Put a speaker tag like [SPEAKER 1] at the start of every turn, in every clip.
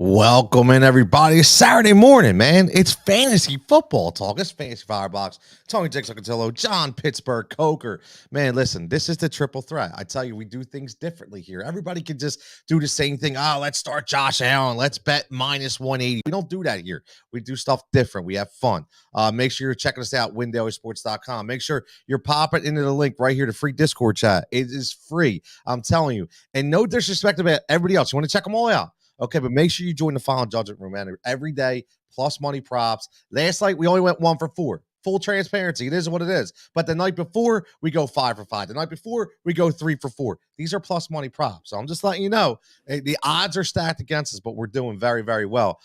[SPEAKER 1] Welcome in, everybody. It's Saturday morning, man. It's fantasy football talk. It's Fantasy Firebox. Tony Jigsaw, Cutillo, John Pittsburgh, Coker. Man, listen, this is the triple threat. I tell you, we do things differently here. Everybody can just do the same thing. Oh, let's start Josh Allen. Let's bet minus 180. We don't do that here. We do stuff different. We have fun. Make sure you're checking us out, windailysports.com. Make sure you're popping into the link right here, the free Discord chat. It is free. I'm telling you. And no disrespect about everybody else. You want to check them all out. Okay, but make sure you join the final judgment room, man. Every day, plus money props. Last night, we only went 1 for 4. Full transparency. It is what it is. But the night before, we go 5 for 5. The night before, we go 3 for 4. These are plus money props. So I'm just letting you know, the odds are stacked against us, but we're doing very, very well.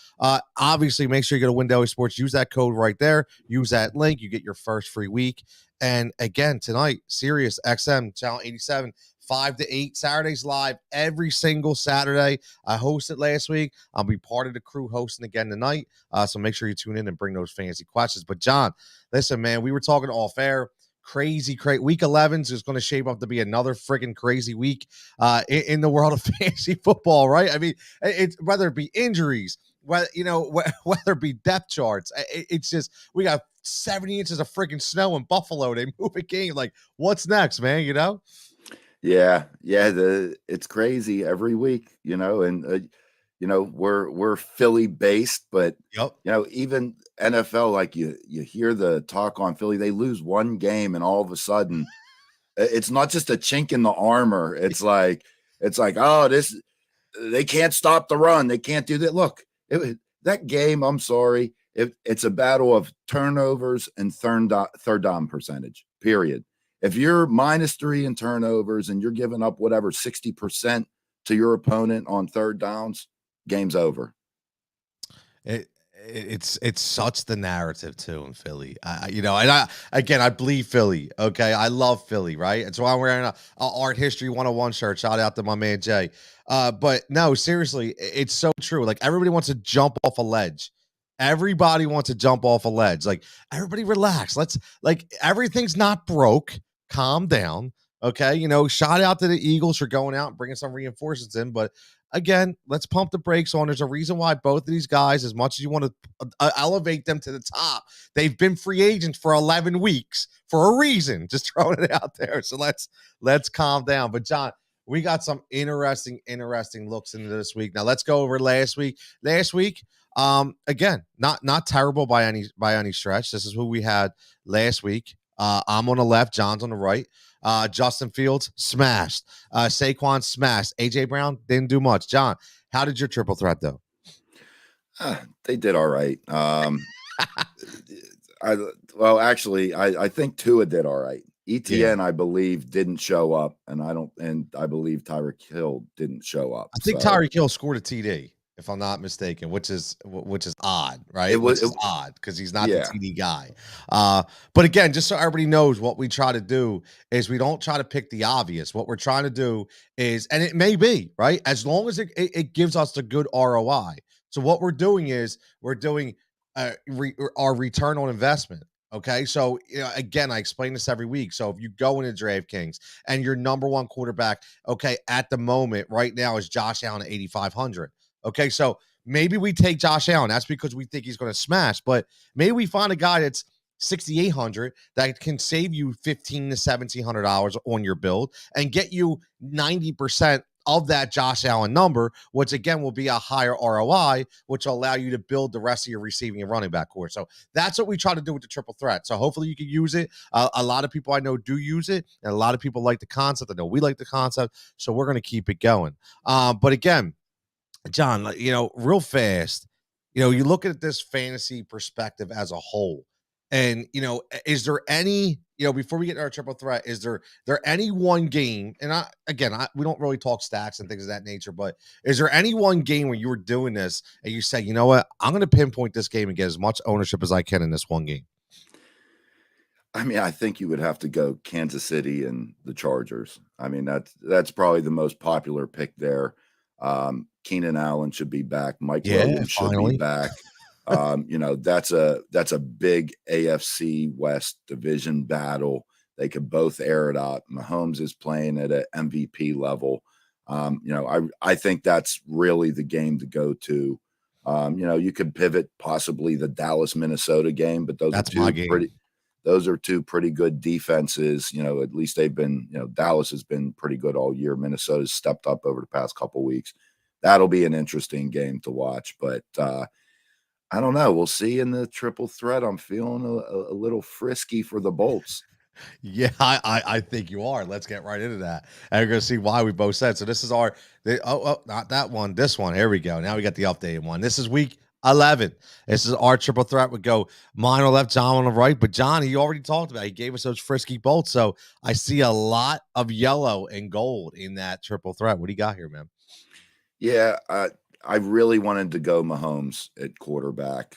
[SPEAKER 1] Obviously, make sure you go to Win Daily Sports. Use that code right there. Use that link. You get your first free week. And again, tonight, Sirius XM, Channel 87, 5 to 8, Saturdays live every single Saturday. I hosted last week. I'll be part of the crew hosting again tonight. So make sure you tune in and bring those fancy questions. But John, listen, man, we were talking off air. Crazy. Week 11 is going to shape up to be another freaking crazy week in the world of fantasy football, right? I mean, it's whether it be injuries, whether it be depth charts. It's just we got 70 inches of freaking snow in Buffalo. They move a game. Like, what's next, man?
[SPEAKER 2] Yeah, it's crazy every week, and we're Philly based, but
[SPEAKER 1] Yep.
[SPEAKER 2] even NFL, like you hear the talk on Philly, they lose one game and all of a sudden it's not just a chink in the armor. It's like, oh, they can't stop the run. They can't do that. Look, that game, I'm sorry. It's a battle of turnovers and third down percentage, period. If you're -3 in turnovers and you're giving up whatever 60% to your opponent on third downs, game's over.
[SPEAKER 1] It's such the narrative too in Philly. I bleed Philly. Okay, I love Philly, right? And so I'm wearing a Art History 101 shirt. Shout out to my man Jay. But no, seriously, it's so true. Like, everybody wants to jump off a ledge. Everybody wants to jump off a ledge. Like, everybody relax. Everything's not broke. Calm down. Okay. Shout out to the Eagles for going out and bringing some reinforcements in. But again, let's pump the brakes on. There's a reason why both of these guys, as much as you want to elevate them to the top, they've been free agents for 11 weeks for a reason. Just throwing it out there. So let's calm down. But John, we got some interesting looks into this week. Now let's go over last week. Again, not terrible by any stretch. This is who we had last week. I'm on the left, John's on the right. Justin Fields smashed. Saquon smashed. AJ Brown didn't do much. John, how did your triple threat though?
[SPEAKER 2] They did all right. I think Tua did all right. ETN, I believe, didn't show up, and I believe Tyreek Hill didn't show up.
[SPEAKER 1] I think Tyreek Hill scored a TD, if I'm not mistaken, which is odd, right? It was odd because he's not the TD guy. But again, just so everybody knows, what we try to do is we don't try to pick the obvious. What we're trying to do is, and it may be, right, as long as it gives us the good ROI. So what we're doing is we're doing our return on investment. Okay, so again, I explain this every week. So if you go into DraftKings and your number one quarterback, okay, at the moment right now is Josh Allen at 8,500. Okay, so maybe we take Josh Allen. That's because we think he's going to smash. But maybe we find a guy that's 6,800 that can save you $1,500 to $1,700 on your build and get you 90% of that Josh Allen number, which again will be a higher ROI, which will allow you to build the rest of your receiving and running back core. So that's what we try to do with the triple threat. So hopefully you can use it. A lot of people I know do use it, and a lot of people like the concept. I know we like the concept, so we're going to keep it going. But again, John, real fast, you look at this fantasy perspective as a whole, and is there any, before we get to our triple threat, is there any one game? And we don't really talk stacks and things of that nature, but is there any one game where you were doing this and you said, you know what, I'm going to pinpoint this game and get as much ownership as I can in this one game?
[SPEAKER 2] I mean, I think you would have to go Kansas City and the Chargers. I mean, that's probably the most popular pick there. Keenan Allen should be back. Mike Williams should be back. That's a big AFC West division battle. They could both air it out. Mahomes is playing at an MVP level. I think that's really the game to go to You could pivot possibly the Dallas Minnesota game, but
[SPEAKER 1] That's my game.
[SPEAKER 2] those are two pretty good defenses. At least they've been, Dallas has been pretty good all year. Minnesota's stepped up over the past couple weeks. That'll be an interesting game to watch, but I don't know. We'll see in the triple threat. I'm feeling a little frisky for the Bolts.
[SPEAKER 1] Yeah, I think you are. Let's get right into that. And we're going to see why we both said. So this is not that one. This one. Here we go. Now we got the updated one. This is week 11. This is our triple threat. We go mine on the left, John on the right. But John, he already talked about it. He gave us those frisky bolts. So I see a lot of yellow and gold in that triple threat. What do you got here, man?
[SPEAKER 2] Yeah, I really wanted to go Mahomes at quarterback.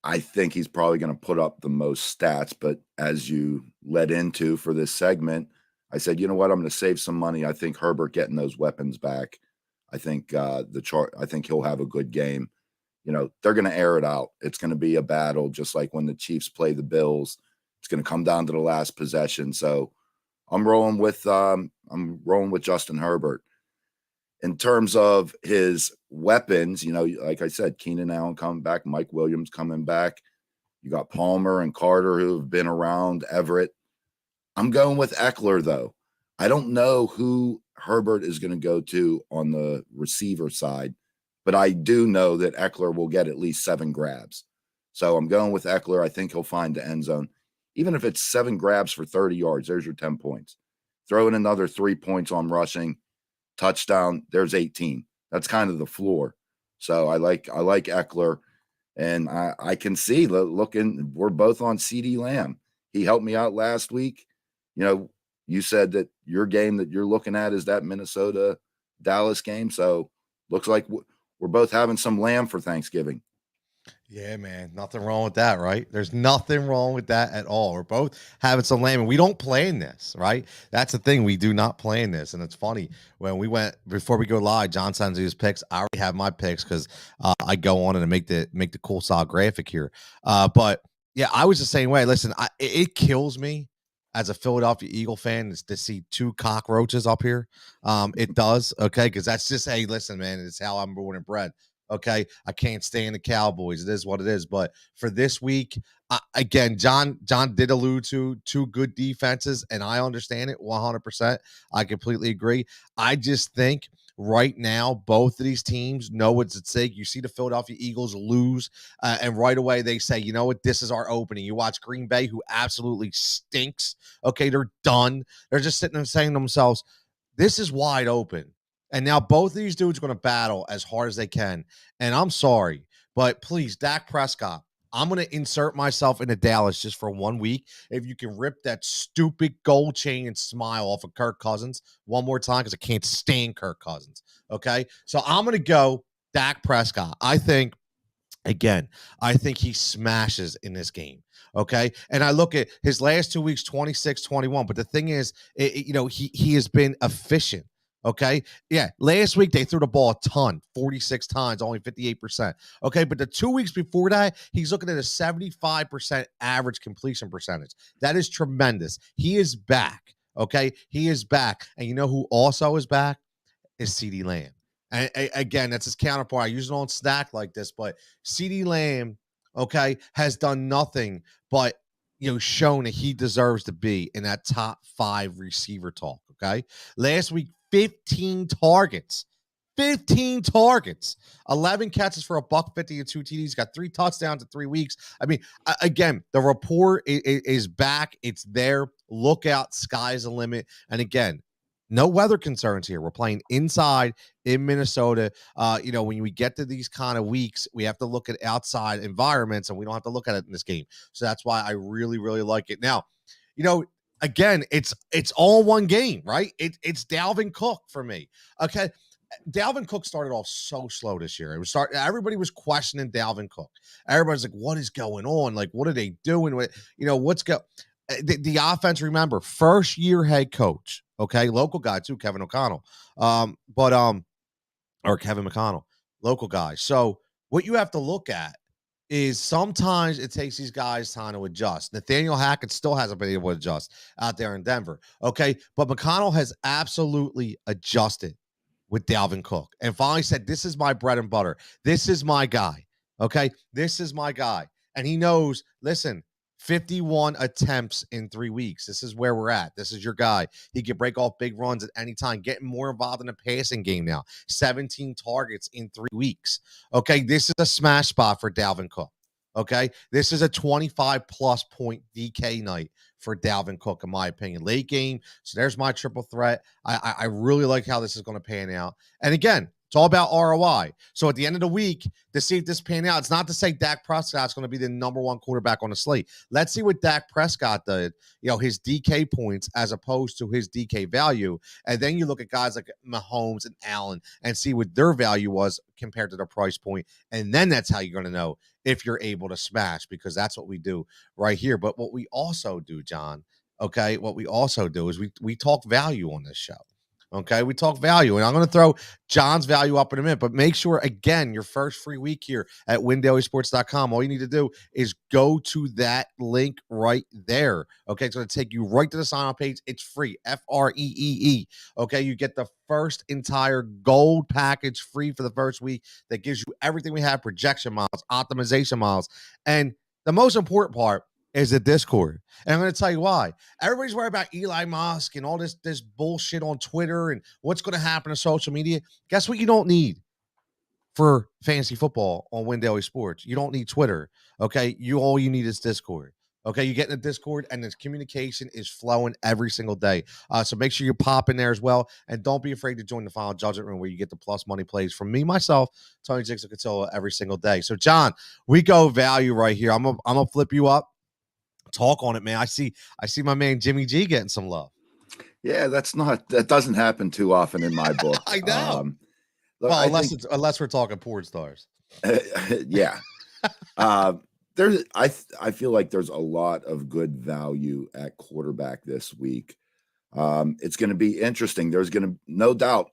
[SPEAKER 2] I think he's probably going to put up the most stats, but as you led into for this segment, I said, you know what, I'm going to save some money. I think Herbert getting those weapons back. I think I think he'll have a good game. They're going to air it out. It's going to be a battle, just like when the Chiefs play the Bills. It's going to come down to the last possession. So I'm rolling with Justin Herbert. In terms of his weapons, like I said, Keenan Allen coming back, Mike Williams coming back. You got Palmer and Carter who have been around, Everett. I'm going with Eckler, though. I don't know who Herbert is going to go to on the receiver side, but I do know that Eckler will get at least 7 grabs. So I'm going with Eckler. I think he'll find the end zone. Even if it's 7 grabs for 30 yards, there's your 10 points. Throw in another 3 points on rushing. Touchdown, there's 18. That's kind of the floor. So I like Eckler, and I can see looking. We're both on CD Lamb. He helped me out last week. You said that your game that you're looking at is that Minnesota Dallas game. So looks like we're both having some lamb for Thanksgiving.
[SPEAKER 1] Yeah, man. Nothing wrong with that, right? There's nothing wrong with that at all. We're both having some lamb, and we don't play in this, right? That's the thing. We do not play in this. And it's funny. When we went, before we go live, John sends his picks. I already have my picks because I go on and make the cool style graphic here. But yeah, I was the same way. Listen, it kills me as a Philadelphia Eagle fan is to see 2 cockroaches up here. It does, okay? Because that's just, hey, listen, man, it's how I'm born and bred. Okay, I can't stand the Cowboys. It is what it is. But for this week, again, John did allude to 2 good defenses, and I understand it 100%. I completely agree. I just think right now, both of these teams know what's at stake. You see the Philadelphia Eagles lose, and right away they say, you know what, this is our opening. You watch Green Bay, who absolutely stinks. Okay, they're done. They're just sitting there saying to themselves, this is wide open. And now both of these dudes are going to battle as hard as they can. And I'm sorry, but please, Dak Prescott, I'm going to insert myself into Dallas just for 1 week. If you can rip that stupid gold chain and smile off of Kirk Cousins one more time, because I can't stand Kirk Cousins. Okay. So I'm going to go Dak Prescott. I think he smashes in this game. Okay. And I look at his last 2 weeks, 26-21. But the thing is, he has been efficient. Okay. Yeah. Last week, they threw the ball a ton, 46 times, only 58%. Okay. But the 2 weeks before that, he's looking at a 75% average completion percentage. That is tremendous. He is back. Okay. He is back. And you know who also is back? Is CD Lamb. And again, that's his counterpart. I usually don't stack like this, but CD Lamb, okay, has done nothing but shown that he deserves to be in that top 5 receiver talk. Okay. Last week, 15 targets. 15 targets, 11 catches for $150 and 2 TDs. Got 3 touchdowns in 3 weeks. I mean, again, the rapport is back. It's there. Look out. Sky's the limit. And again, no weather concerns here. We're playing inside in Minnesota. When we get to these kind of weeks, we have to look at outside environments, and we don't have to look at it in this game. So that's why I really, really like it. Now, again, it's all one game, right? It's Dalvin Cook for me. Okay. Dalvin Cook started off so slow this year. Everybody was questioning Dalvin Cook. Everybody's like, what is going on? Like, what are they doing? The offense, remember, first year head coach, okay, local guy too, Kevin O'Connell, or Kevin McConnell, local guy. So what you have to look at is sometimes it takes these guys time to adjust. Nathaniel Hackett still hasn't been able to adjust out there in Denver, okay, but McConnell has absolutely adjusted with Dalvin Cook and finally said, this is my bread and butter. This is my guy. Okay. This is my guy. And he knows, listen, 51 attempts in 3 weeks. This is where we're at. This is your guy. He can break off big runs at any time, getting more involved in the passing game now. 17 targets in 3 weeks. Okay. This is a smash spot for Dalvin Cook. Okay. This is a 25+ point DK night for Dalvin Cook, in my opinion. Late game. So there's my triple threat. I really like how this is going to pan out. And again, it's all about ROI. So at the end of the week, to see if this pan out, it's not to say Dak Prescott's going to be the #1 quarterback on the slate. Let's see what Dak Prescott did, his DK points as opposed to his DK value. And then you look at guys like Mahomes and Allen and see what their value was compared to their price point. And then that's how you're going to know if you're able to smash, because that's what we do right here. But what we also do, John, okay, what we also do is we talk value on this show. Okay, we talk value, and I'm going to throw John's value up in a minute, but make sure, again, your first free week here at windailysports.com, all you need to do is go to that link right there. Okay, it's going to take you right to the sign-up page. It's free, FREEE. Okay, you get the first entire gold package free for the first week that gives you everything we have, projection models, optimization models, and the most important part is the Discord. And I'm going to tell you why. Everybody's worried about Eli Musk and all this bullshit on Twitter and what's going to happen to social media. Guess what you don't need for fantasy football on Win Daily Sports? You don't need Twitter, okay? All you need is Discord. Okay, you get in the Discord, and this communication is flowing every single day. So make sure you pop in there as well, and don't be afraid to join the Final Judgment Room, where you get the plus money plays from me, myself, Tony Jigsaw Cutillo, every single day. So, John, we go value right here. I'm gonna flip you up. Talk on it, man. I see my man Jimmy G getting some love.
[SPEAKER 2] Yeah, that doesn't happen too often in my book.
[SPEAKER 1] I know.
[SPEAKER 2] Look,
[SPEAKER 1] well, unless we're talking porn stars.
[SPEAKER 2] Yeah. I feel like there's a lot of good value at quarterback this week. It's going to be interesting. There's going to, no doubt,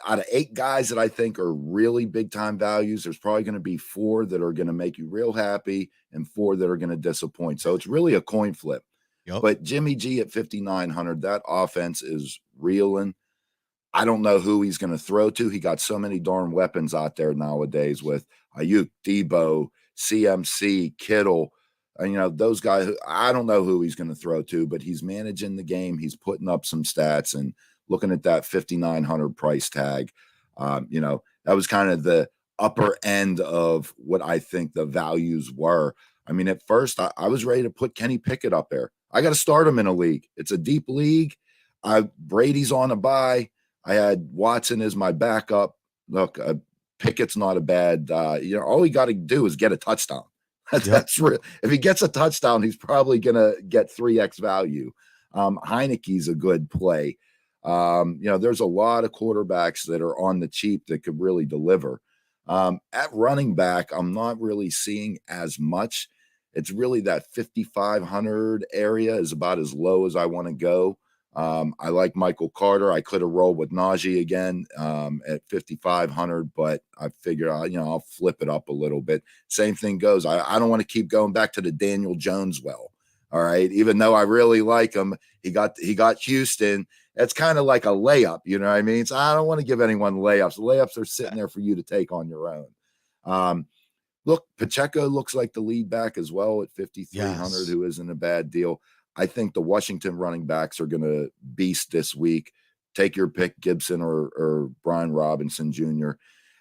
[SPEAKER 2] out of 8 guys that I think are really big time values, there's probably going to be 4 that are going to make you real happy and 4 that are going to disappoint. So it's really a coin flip. Yep. But Jimmy G at 5,900, that offense is reeling. I don't know who he's going to throw to. He got so many darn weapons out there nowadays with Ayuk, Debo, CMC, Kittle. And, those guys, I don't know who he's going to throw to, but he's managing the game. He's putting up some stats, and looking at that 5,900 price tag, that was kind of the upper end of what I think the values were. I mean, at first I was ready to put Kenny Pickett up there. I got to start him in a league. It's a deep league. Brady's on a bye. I had Watson as my backup. Look, Pickett's not a bad, all he got to do is get a touchdown. That's real. If he gets a touchdown, he's probably going to get 3x value. Heineke's a good play. There's a lot of quarterbacks that are on the cheap that could really deliver. At running back, I'm not really seeing as much. It's really that 5,500 area is about as low as I want to go. I like Michael Carter. I could have rolled with Najee again at 5,500, but I figured I'll flip it up a little bit. Same thing goes. I don't want to keep going back to the Daniel Jones well. All right, even though I really like him, he got Houston. It's kind of like a layup, you know what I mean? So I don't want to give anyone layups. The layups are sitting there for you to take on your own. Look, Pacheco looks like the lead back as well at 5,300, who isn't a bad deal. I think the Washington running backs are going to beast this week. Take your pick, Gibson or Brian Robinson Jr.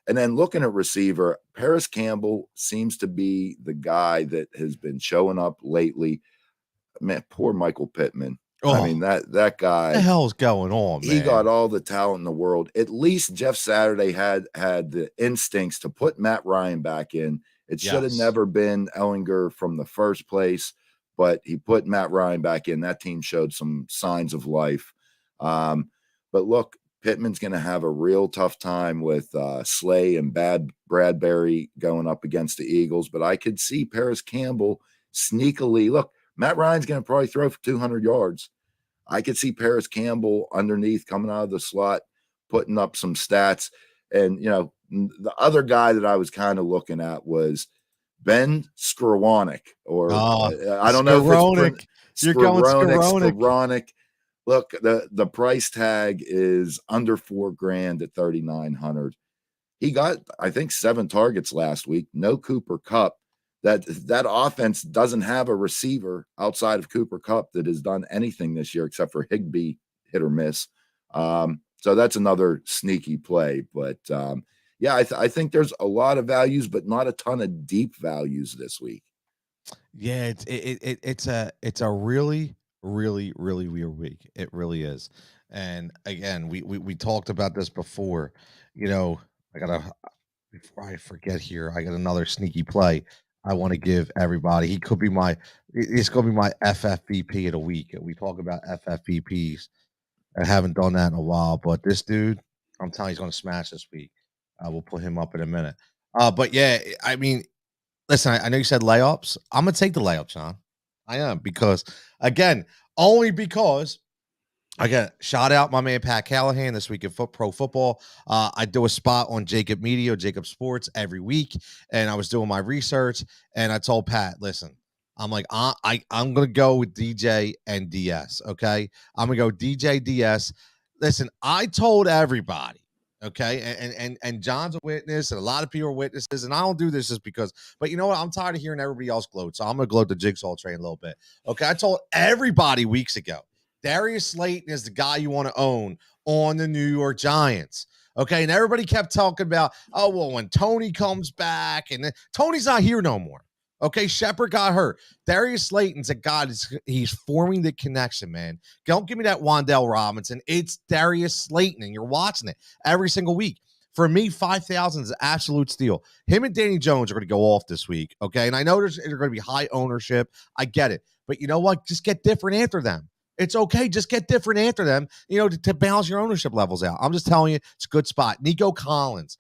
[SPEAKER 2] And then looking at receiver, Paris Campbell seems to be the guy that has been showing up lately. Man, poor Michael Pittman. Oh, I mean, that guy.
[SPEAKER 1] What the hell's going on, man?
[SPEAKER 2] He got all the talent in the world. At least Jeff Saturday had the instincts to put Matt Ryan back in. It should have never been Ellinger from the first place, but he put Matt Ryan back in. That team showed some signs of life. But look, Pittman's going to have a real tough time with Slay and Bradbury going up against the Eagles. But I could see Paris Campbell sneakily. Look, Matt Ryan's going to probably throw for 200 yards. I could see Paris Campbell underneath coming out of the slot, putting up some stats. And, the other guy that I was kind of looking at was Ben Skowronek, or I don't know if it's
[SPEAKER 1] You're going Skowronek.
[SPEAKER 2] Look, the price tag is under $4,000 at 3,900. He got, I think, 7 targets last week. No Cooper Kupp. That offense doesn't have a receiver outside of Cooper Kupp that has done anything this year except for Higbee, hit or miss. So that's another sneaky play. But yeah, I think there's a lot of values, but not a ton of deep values this week.
[SPEAKER 1] Yeah, it's a really really weird week. It really is. And again, we talked about this before. You know, I gotta before I forget here. I got another sneaky play. I want to give everybody. He could be my. It's gonna be my FFVP of the week. We talk about FFVPs. I haven't done that in a while, but this dude, I'm telling you, he's gonna smash this week. We'll put him up in a minute. But yeah, I mean, listen, I know you said layups. I'm gonna take the layup, Sean. I am because again, only because I got shout out my man Pat Callahan this week in pro football. I do a spot on Jacob Media, Jacob Sports every week, and I was doing my research, and I told Pat, listen, I'm like, I'm gonna go with DJ and DS. Okay, I'm gonna go DJ DS. Listen, I told everybody. Okay, and John's a witness, and a lot of people are witnesses, and I don't do this just because. But you know what? I'm tired of hearing everybody else gloat, so I'm gonna gloat the Jigsaw train a little bit. Okay, I told everybody weeks ago. Darius Slayton is the guy you want to own on the New York Giants. Okay. And everybody kept talking about, oh, well, when Tony comes back, and Tony's not here no more. Okay. Shepard got hurt. Darius Slayton's a guy, he's forming the connection, man. Don't give me that Wan'Dale Robinson. It's Darius Slayton, and you're watching it every single week. For me, 5,000 is an absolute steal. Him and Danny Jones are going to go off this week. Okay. And I know there's going to be high ownership. I get it. But you know what? Just get different after them. It's okay. Just get different after them, to balance your ownership levels out. I'm just telling you, it's a good spot. Nico Collins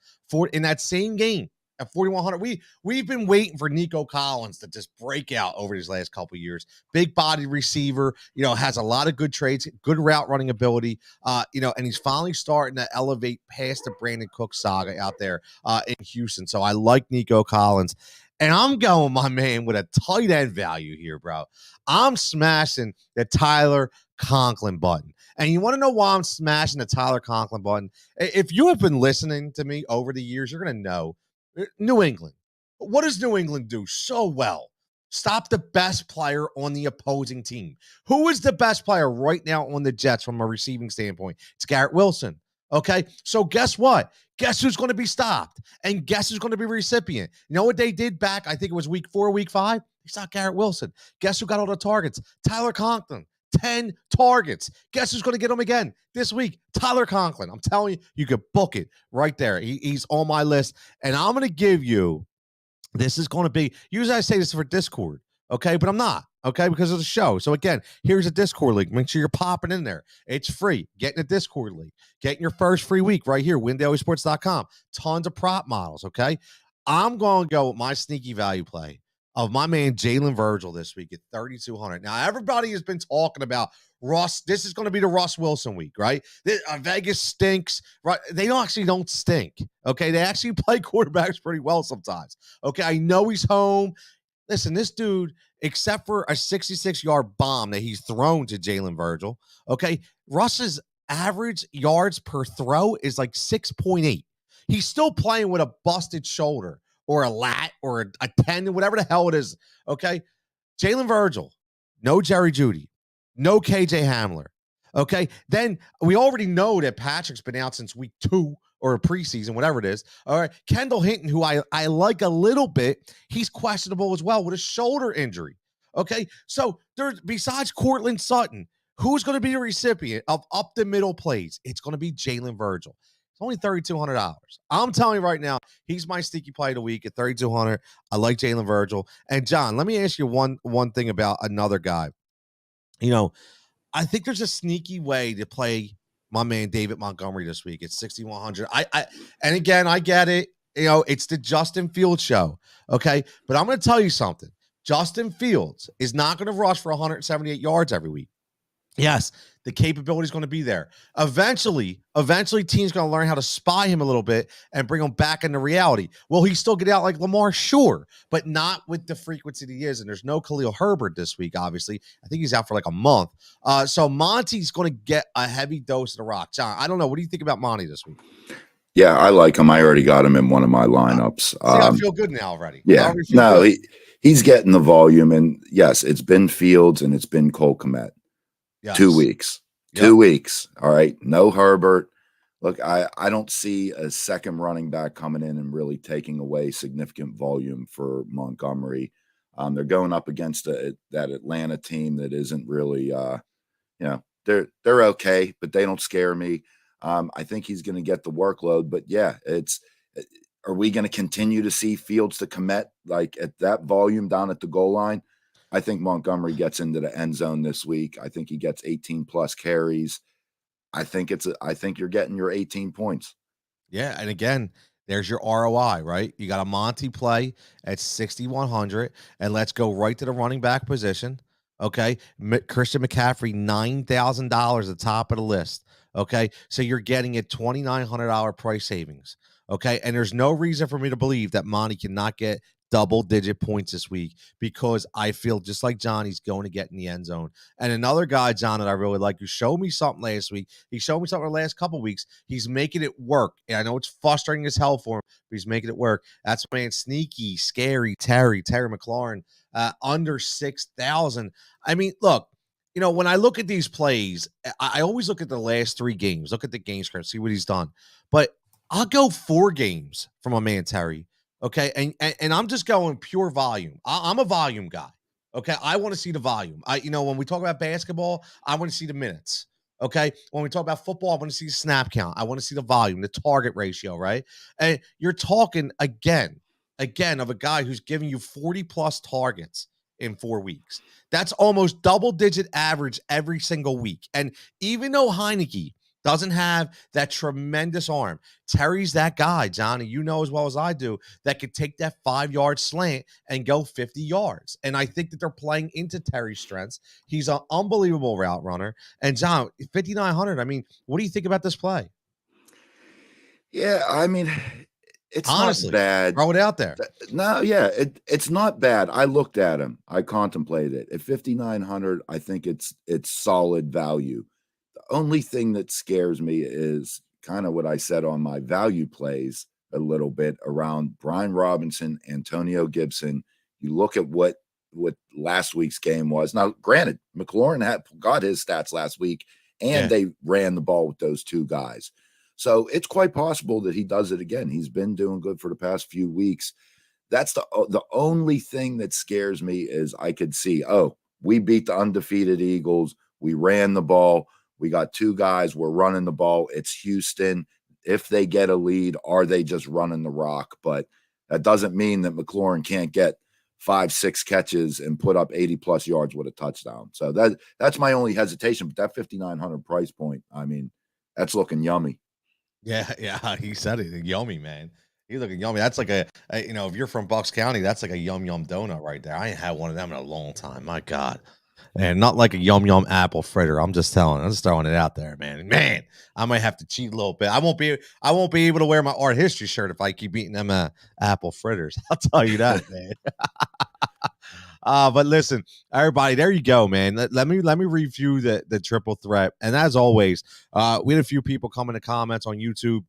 [SPEAKER 1] in that same game at 4,100. We've been waiting for Nico Collins to just break out over these last couple of years. Big body receiver, has a lot of good trades, good route running ability, and he's finally starting to elevate past the Brandon Cook saga out there in Houston. So I like Nico Collins. And I'm going, my man, with a tight end value here, bro. I'm smashing the Tyler Conklin button. And you want to know why I'm smashing the Tyler Conklin button? If you have been listening to me over the years, you're going to know New England. What does New England do so well? Stop the best player on the opposing team. Who is the best player right now on the Jets from a receiving standpoint? It's Garrett Wilson. Okay, so guess what? Guess who's going to be stopped? And guess who's going to be recipient? You know what they did back? I think it was week 4, week 5? They stopped Garrett Wilson. Guess who got all the targets? Tyler Conklin. 10 targets. Guess who's going to get them again this week? Tyler Conklin. I'm telling you, you could book it right there. He's on my list. And I'm going to give you, this is going to be, usually I say this for Discord, okay? But I'm not, okay? Because of the show. So again, here's a Discord link. Make sure you're popping in there. It's free. Get in the Discord link. Get in your first free week right here, windailysports.com. Tons of prop models, okay? I'm going to go with my sneaky value play of my man Jalen Virgil this week at 3,200. Now, everybody has been talking about Russ. This is going to be the Russ Wilson week, right? Vegas stinks, right? They don't stink, okay? They actually play quarterbacks pretty well sometimes, okay? I know he's home. Listen, this dude, except for a 66-yard bomb that he's thrown to Jalen Virgil, okay, Russ's average yards per throw is like 6.8. He's still playing with a busted shoulder or a lat or a tendon, whatever the hell it is, okay? Jalen Virgil, no Jerry Jeudy, no KJ Hamler, okay? Then we already know that Patrick's been out since week 2 or preseason, whatever it is. All right, Kendall Hinton, who I like a little bit, he's questionable as well with a shoulder injury, okay? So there's, besides Cortland Sutton, who's going to be the recipient of up the middle plays? It's going to be Jalen Virgil. It's only $3,200. I'm telling you right now, he's my sneaky play of the week at $3,200. I like Jalen Virgil. And John, let me ask you one thing about another guy. I think there's a sneaky way to play my man David Montgomery this week. It's 6,100. And again, I get it. It's the Justin Fields show. Okay, but I'm going to tell you something. Justin Fields is not going to rush for 178 yards every week. Yes, the capability is going to be there. Eventually, teams going to learn how to spy him a little bit and bring him back into reality. Will he still get out like Lamar? Sure, but not with the frequency that he is. And there's no Khalil Herbert this week, obviously. I think he's out for like a month. So Monty's going to get a heavy dose of the rock. John, I don't know. What do you think about Monty this week?
[SPEAKER 2] Yeah, I like him. I already got him in one of my lineups.
[SPEAKER 1] See, I feel good now already.
[SPEAKER 2] Yeah, no, he's getting the volume, and yes, it's been Fields and it's been Cole Kmet. Yes. 2 weeks. Yep. 2 weeks. All right. No Herbert. Look, I don't see a second running back coming in and really taking away significant volume for Montgomery. They're going up against that Atlanta team that isn't really, they're okay, but they don't scare me. I think he's going to get the workload, but yeah, are we going to continue to see Fields to Kmet like at that volume down at the goal line? I think Montgomery gets into the end zone this week. I think he gets 18 plus carries. I think you're getting your 18 points.
[SPEAKER 1] Yeah, and again, there's your ROI, right? You got a Monty play at 6,100, and let's go right to the running back position. Okay, Christian McCaffrey, $9,000 at the top of the list. Okay, so you're getting a $2,900 price savings. Okay, and there's no reason for me to believe that Monty cannot get double-digit points this week because I feel just like John, he's going to get in the end zone. And another guy, John, that I really like, who showed me something last week. He showed me something the last couple weeks. He's making it work. And I know it's frustrating as hell for him, but he's making it work. That's man, sneaky, scary Terry McLaurin, under 6,000. I mean, look, when I look at these plays, I always look at the last 3 games, look at the game script, see what he's done. But I'll go 4 games from a man, Terry. Okay, and I'm just going pure volume. I'm a volume guy. Okay, I want to see the volume. When we talk about basketball, I want to see the minutes. Okay, when we talk about football, I want to see the snap count. I want to see the volume, the target ratio, right? And you're talking again of a guy who's giving you 40 plus targets in 4 weeks. That's almost double-digit average every single week. And even though Heineke doesn't have that tremendous arm, Terry's that guy, Johnny, you know as well as I do, that could take that 5-yard slant and go 50 yards. And I think that they're playing into Terry's strengths. He's an unbelievable route runner. And John, 5,900, I mean, what do you think about this play?
[SPEAKER 2] Yeah, I mean, it's honestly not bad.
[SPEAKER 1] Throw it out there.
[SPEAKER 2] No, yeah, it's not bad. I looked at him. I contemplated it. At 5,900, I think it's solid value. The only thing that scares me is kind of what I said on my value plays a little bit around Brian Robinson, Antonio Gibson. You look at what last week's game was. Now, granted, McLaurin got his stats last week, and they ran the ball with those 2 guys. So it's quite possible that he does it again. He's been doing good for the past few weeks. That's the only thing that scares me is I could see, we beat the undefeated Eagles. We ran the ball. We got 2 guys. We're running the ball. It's Houston. If they get a lead, are they just running the rock? But that doesn't mean that McLaurin can't get 5-6 catches and put up 80 plus yards with a touchdown. So that's my only hesitation. But that 5,900 price point, I mean, that's looking yummy.
[SPEAKER 1] Yeah, he said it. Yummy, man. He's looking yummy. That's like if you're from Bucks County, that's like a yum donut right there. I ain't had one of them in a long time. My God. And not like a yum apple fritter. I'm just throwing it out there, man. Man, I might have to cheat a little bit. I won't be able to wear my art history shirt if I keep eating them apple fritters. I'll tell you that, man. But listen, everybody, there you go, man. Let me review the triple threat. And as always, we had a few people come in the comments on YouTube.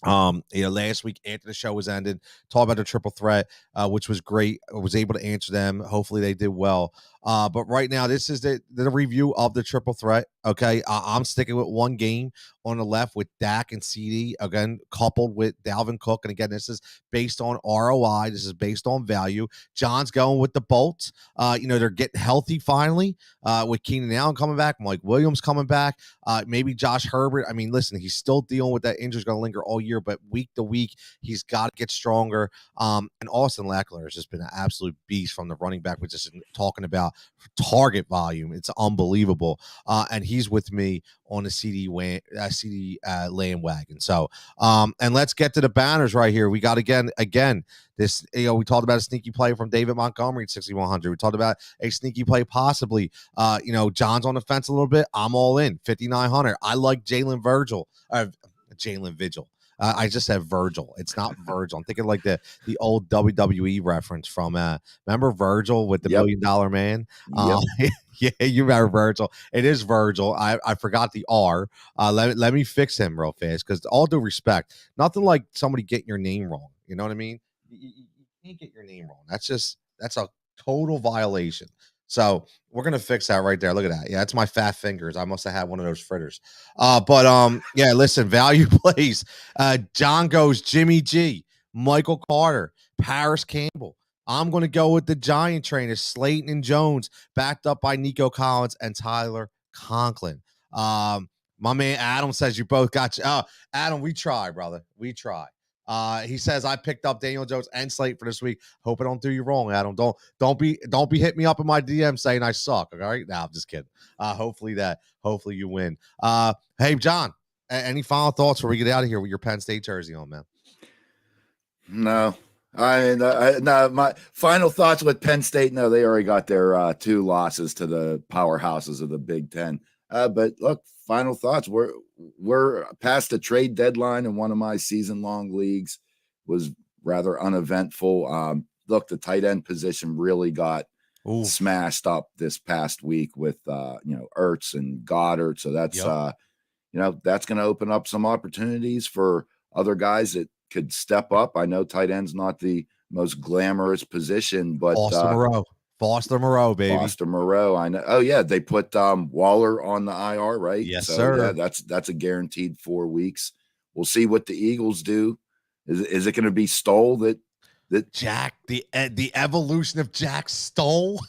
[SPEAKER 1] Last week after the show was ended, talk about the triple threat, which was great. I was able to answer them. Hopefully they did well. But right now, this is the review of the triple threat. Okay, I'm sticking with 1 game on the left with Dak and CD, again, coupled with Dalvin Cook. And again, this is based on ROI. This is based on value. John's going with the Bolts. They're getting healthy finally with Keenan Allen coming back, Mike Williams coming back, maybe Josh Herbert. I mean, listen, he's still dealing with that injury, going to linger all year, but week to week, he's got to get stronger. And Austin Eckler has just been an absolute beast from the running back we're just talking about. target volume. It's unbelievable. And he's with me on the CD land wagon. So, and let's get to the banners right here. We got again this. We talked about a sneaky play from David Montgomery at 6,100. We talked about a sneaky play possibly. John's on the fence a little bit. I'm all in 5,900. I like Jalen Vigil. I just said Virgil. It's not Virgil. I'm thinking like the old WWE reference from remember Virgil with the $1 million man? Yeah, you remember Virgil. It is Virgil. I forgot the R. Let me fix him real fast, because all due respect, nothing like somebody getting your name wrong. You know what I mean? You can't get your name wrong. That's a total violation. So we're gonna fix that right there. Look at that. Yeah, that's my fat fingers. I must have had one of those fritters. Yeah, listen, value plays. John goes Jimmy G, Michael Carter, Paris Campbell. I'm gonna go with the Giant trainers, Slayton and Jones, backed up by Nico Collins and Tyler Conklin. My man Adam says you both got you. Adam, we try, brother. We try. He says I picked up Daniel Jones and Slate for this week. Hope I don't do you wrong, Adam. Don't be hitting me up in my DM saying I suck. All right, I'm just kidding. Hopefully you win. Hey John, any final thoughts before we get out of here with your Penn State jersey on, man?
[SPEAKER 2] No. No, my final thoughts with Penn State. No, they already got their 2 losses to the powerhouses of the Big Ten. But look, final thoughts. We're past the trade deadline, and one of my season-long leagues was rather uneventful. Look, the tight end position really got smashed up this past week with Ertz and Goddard. So that's that's going to open up some opportunities for other guys that could step up. I know tight end's not the most glamorous position, but
[SPEAKER 1] Foster Moreau, baby.
[SPEAKER 2] Foster Moreau. I know. Oh yeah, they put Waller on the IR, right?
[SPEAKER 1] Yes, sir.
[SPEAKER 2] Yeah, that's a guaranteed 4 weeks. We'll see what the Eagles do. Is it going to be Stoll that
[SPEAKER 1] Jack, the evolution of Jack Stoll?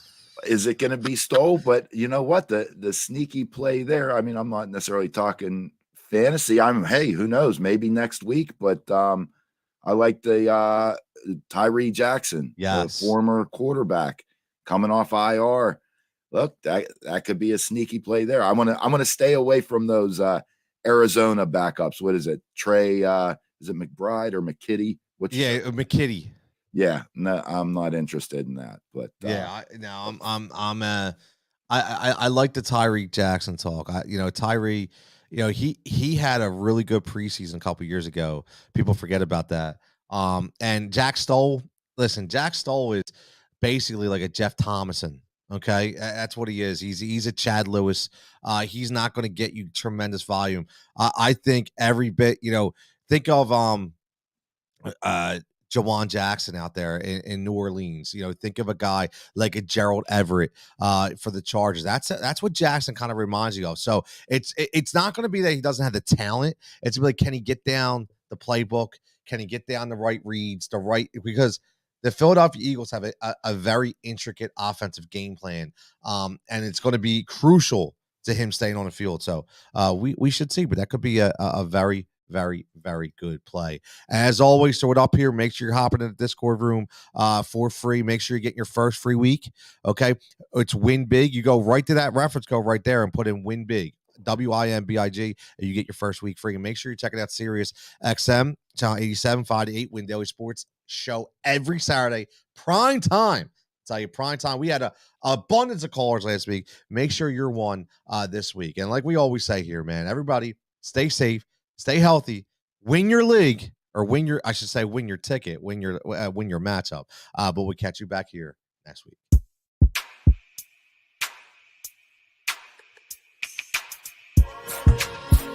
[SPEAKER 2] Is it going to be Stoll? But you know what? The sneaky play there. I mean, I'm not necessarily talking fantasy. Who knows? Maybe next week. But I like the Tyree Jackson, the former quarterback, coming off IR. Look, that could be a sneaky play there. I'm gonna stay away from those Arizona backups. What is it? Trey? Is it McBride or McKitty?
[SPEAKER 1] McKitty.
[SPEAKER 2] Yeah, no, I'm not interested in that. But
[SPEAKER 1] I like the Tyree Jackson talk. Tyree, he had a really good preseason a couple years ago. People forget about that. And Jack Stoll, listen, Jack Stoll is basically like a Jeff Thomason. Okay, that's what he is. He's a Chad Lewis. He's not going to get you tremendous volume. I think every bit. Think of Jawan Jackson out there in New Orleans. Think of a guy like a Gerald Everett for the Chargers. That's what Jackson kind of reminds you of. So it's not going to be that he doesn't have the talent. It's really, can he get down the playbook? Can he get down the right reads, because the Philadelphia Eagles have a very intricate offensive game plan, and it's going to be crucial to him staying on the field. So we should see, but that could be a very, very, very good play. As always, throw it up here. Make sure you're hopping in the Discord room for free. Make sure you're getting your first free week. Okay, it's Win Big. You go right to that reference code right there and put in Win Big. WINBIG, and you get your first week free. And make sure you're checking out Sirius XM, channel 87, 5 to 8, Win Daily Sports show every Saturday, prime time. Tell you, prime time. We had a abundance of callers last week. Make sure you're one this week. And like we always say here, man, everybody stay safe, stay healthy, win your league, or win your ticket, win your matchup. But we'll catch you back here next week.